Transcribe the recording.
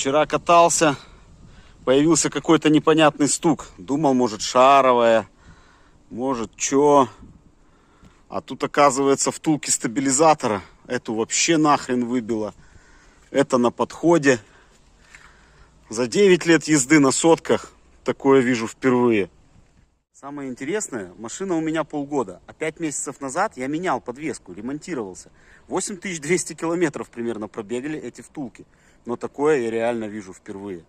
Вчера катался, появился какой-то непонятный стук. Думал, может, шаровая, может, чё. А тут, оказывается, втулки стабилизатора. Эту вообще нахрен выбило. Это на подходе. За 9 лет езды на сотках такое вижу впервые. Самое интересное, машина у меня полгода. А 5 месяцев назад я менял подвеску, ремонтировался. 8200 километров примерно пробегали эти втулки. Но такое я реально вижу впервые.